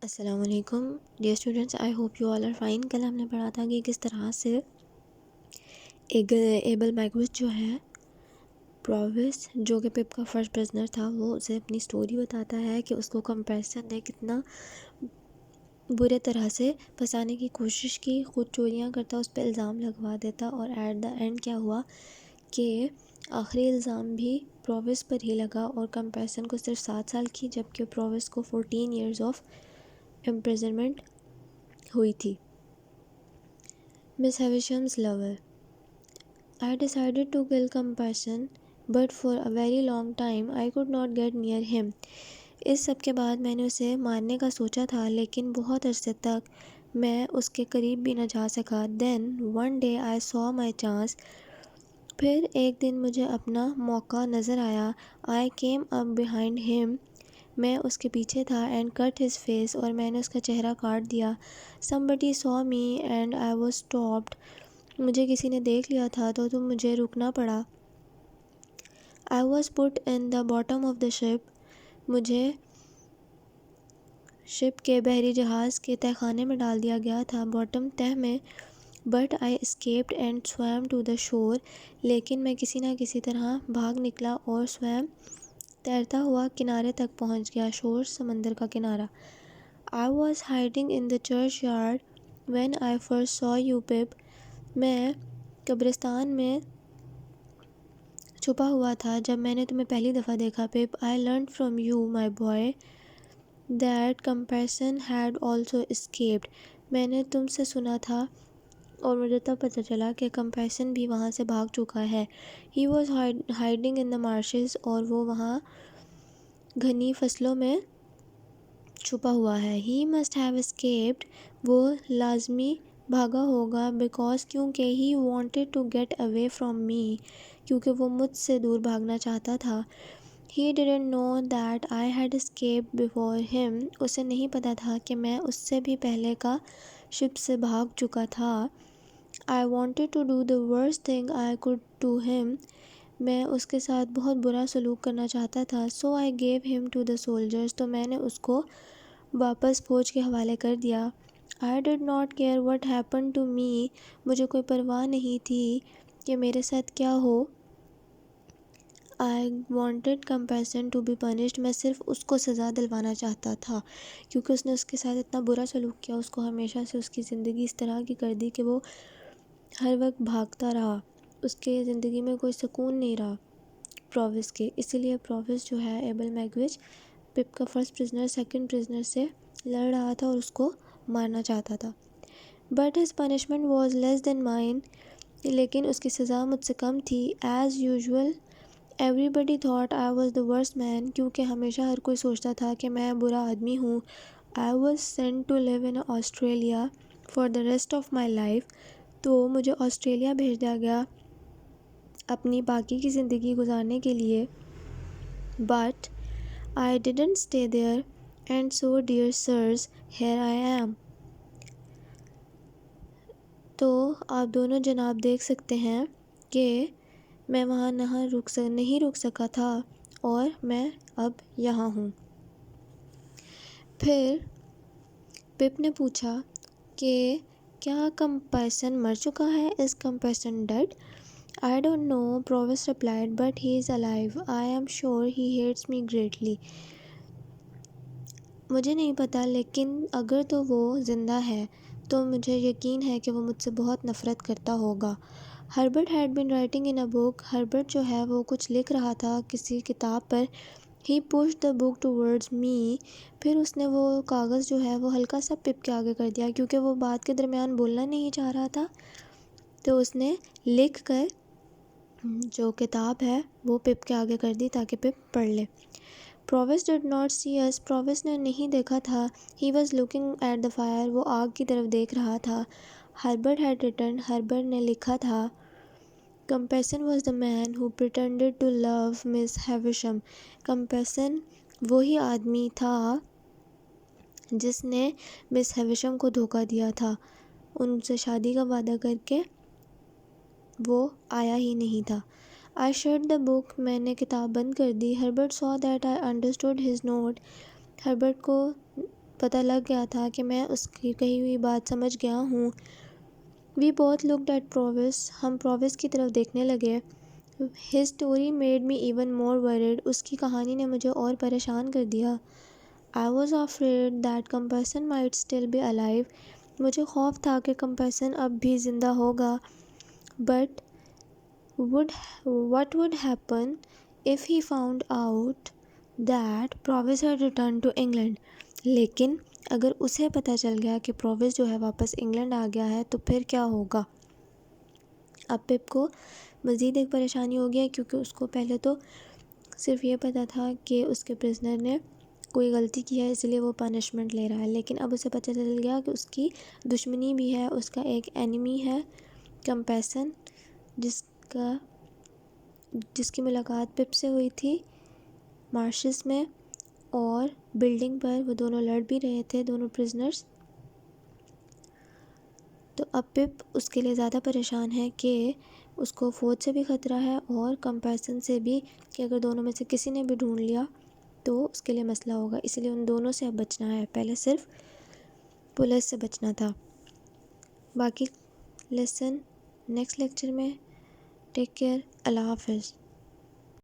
السلام علیکم dear students, I hope you all are fine. کل ہم نے پڑھا تھا کہ کس طرح سے ایبل میگوس جو ہے پرووس، جو کہ پپ کا فرسٹ پرزنر تھا، وہ اسے اپنی سٹوری بتاتا ہے کہ اس کو کمپیرسن نے کتنا برے طرح سے پھنسانے کی کوشش کی، خود چوریاں کرتا، اس پہ الزام لگوا دیتا، اور ایٹ دا اینڈ کیا ہوا کہ آخری الزام بھی پرووس پر ہی لگا اور کمپیرسن کو صرف 7 سال کی، جبکہ پرووس کو 14 ایئرز آف امپریزنمنٹ ہوئی تھی۔ مس ہیویشمز lower I decided to kill Compassion, but for a very long time I could not get near him. اس سب کے بعد میں نے اسے مارنے کا سوچا تھا، لیکن بہت عرصے تک میں اس کے قریب بھی نہ جا سکا۔ Then one day I saw my chance. پھر ایک دن مجھے اپنا موقع نظر آیا۔ I came up behind him. میں اس کے پیچھے تھا and cut his face. اور میں نے اس کا چہرہ کاٹ دیا۔ Somebody saw me and I was stopped. مجھے کسی نے دیکھ لیا تھا تو مجھے رکنا پڑا۔ I was put in the bottom of the ship. مجھے شپ کے بحری جہاز کے تہہ خانے میں ڈال دیا گیا تھا، باٹم تہہ میں۔ But I escaped and swam to the shore. لیکن میں کسی نہ کسی طرح بھاگ نکلا اور تیرتا ہوا کنارے تک پہنچ گیا۔ شور سمندر کا کنارہ۔ I was hiding in the churchyard when I first saw you, Pip. میں قبرستان میں چھپا ہوا تھا جب میں نے تمہیں پہلی دفعہ دیکھا، پپ۔ I learned from you, my boy, that Compassion had also escaped. میں نے تم سے سنا تھا اور مجھے تب پتہ چلا کہ کمپیشن بھی وہاں سے بھاگ چکا ہے۔ He was hiding in the marshes. اور وہ وہاں گھنی فصلوں میں چھپا ہوا ہے۔ He must have escaped. وہ لازمی بھاگا ہوگا because کیونکہ he wanted to get away from me. کیونکہ وہ مجھ سے دور بھاگنا چاہتا تھا۔ He didn't know that I had escaped before him. اسے نہیں پتہ تھا کہ میں اس سے بھی پہلے کا شپ سے بھاگ چکا تھا۔ I wanted to do the worst thing I could to him. میں اس کے ساتھ بہت برا سلوک کرنا چاہتا تھا۔ So I gave him to the soldiers. تو میں نے اس کو واپس فوج کے حوالے کر دیا۔ I did not care what happened to me. مجھے کوئی پرواہ نہیں تھی کہ میرے ساتھ کیا ہو۔ I wanted Compassion to be punished. میں صرف اس کو سزا دلوانا چاہتا تھا کیونکہ اس نے اس کے ساتھ اتنا برا سلوک کیا، اس کو ہمیشہ سے اس کی زندگی اس طرح کی کر دی کہ وہ ہر وقت بھاگتا رہا، اس کے زندگی میں کوئی سکون نہیں رہا پرووس کے۔ اسی لیے پرووس جو ہے ایبل میگوچ، پپ کا فرسٹ پرزنر، سیکنڈ پرزنر سے لڑ رہا تھا اور اس کو مارنا چاہتا تھا۔ But his punishment was less than mine. لیکن اس کی سزا مجھ سے کم تھی۔ As usual, everybody thought I was the worst man. کیونکہ ہمیشہ ہر کوئی سوچتا تھا کہ میں برا آدمی ہوں۔ I was sent to live in Australia for the rest of my life. تو مجھے آسٹریلیا بھیج دیا گیا اپنی باقی کی زندگی گزارنے کے لیے۔ But I didn't stay there. And so, dear sirs, here I am. تو آپ دونوں جناب دیکھ سکتے ہیں کہ میں وہاں نہیں رک سکا تھا اور میں اب یہاں ہوں۔ پھر پپ نے پوچھا کہ کیا کمپیشن مر چکا ہے؟ Is Compassion dead? I don't know, Provis replied, but he is alive. I am sure he hates me greatly. مجھے نہیں پتا، لیکن اگر تو وہ زندہ ہے تو مجھے یقین ہے کہ وہ مجھ سے بہت نفرت کرتا ہوگا۔ Herbert had been writing in a book. Herbert جو ہے وہ کچھ لکھ رہا تھا کسی کتاب پر۔ He pushed the book towards me. پھر اس نے وہ کاغذ جو ہے وہ ہلکا سا پپ کے آگے کر دیا کیونکہ وہ بات کے درمیان بولنا نہیں چاہ رہا تھا، تو اس نے لکھ کر جو کتاب ہے وہ پپ کے آگے کر دی تاکہ پپ پڑھ لے۔ Provis did not see us. Provis نے نہیں دیکھا تھا۔ He was looking at the fire. وہ آگ کی طرف دیکھ رہا تھا۔ Herbert had written. Herbert نے لکھا تھا Compassion was the man who pretended to love Miss Havisham. Compassion وہی آدمی تھا جس نے مس ہیوشم کو دھوکہ دیا تھا، ان سے شادی کا وعدہ کر کے وہ آیا ہی نہیں تھا۔ I shut the book. میں نے کتاب بند کر دی۔ Herbert saw that I understood his note. Herbert کو پتہ لگ گیا تھا کہ میں اس کی کہی ہوئی بات سمجھ گیا ہوں۔ We both looked at Provis. ہم پرووس کی طرف دیکھنے لگے۔ His story made me even more worried. اس کی کہانی نے مجھے اور پریشان کر دیا۔ I was afraid that Compassion might still be alive. مجھے خوف تھا کہ کمپیسن اب بھی زندہ ہوگا۔ But what would happen if he found out that Provis had returned to England? لیکن اگر اسے پتہ چل گیا کہ پرووس جو ہے واپس انگلینڈ آ گیا ہے تو پھر کیا ہوگا؟ اب پپ کو مزید ایک پریشانی ہو گیا، کیونکہ اس کو پہلے تو صرف یہ پتہ تھا کہ اس کے پرزنر نے کوئی غلطی کی ہے، اس لیے وہ پنشمنٹ لے رہا ہے، لیکن اب اسے پتہ چل گیا کہ اس کی دشمنی بھی ہے، اس کا ایک اینیمی ہے کمپیسن، جس کی ملاقات پپ سے ہوئی تھی مارشز میں، اور بلڈنگ پر وہ دونوں لڑ بھی رہے تھے، دونوں پرزنرز۔ تو اب پپ اس کے لیے زیادہ پریشان ہے کہ اس کو فوج سے بھی خطرہ ہے اور کمپیسن سے بھی، کہ اگر دونوں میں سے کسی نے بھی ڈھونڈ لیا تو اس کے لیے مسئلہ ہوگا، اسی لیے ان دونوں سے اب بچنا ہے، پہلے صرف پولیس سے بچنا تھا۔ باقی لیسن نیکسٹ لیکچر میں۔ ٹیک کیئر، اللہ حافظ۔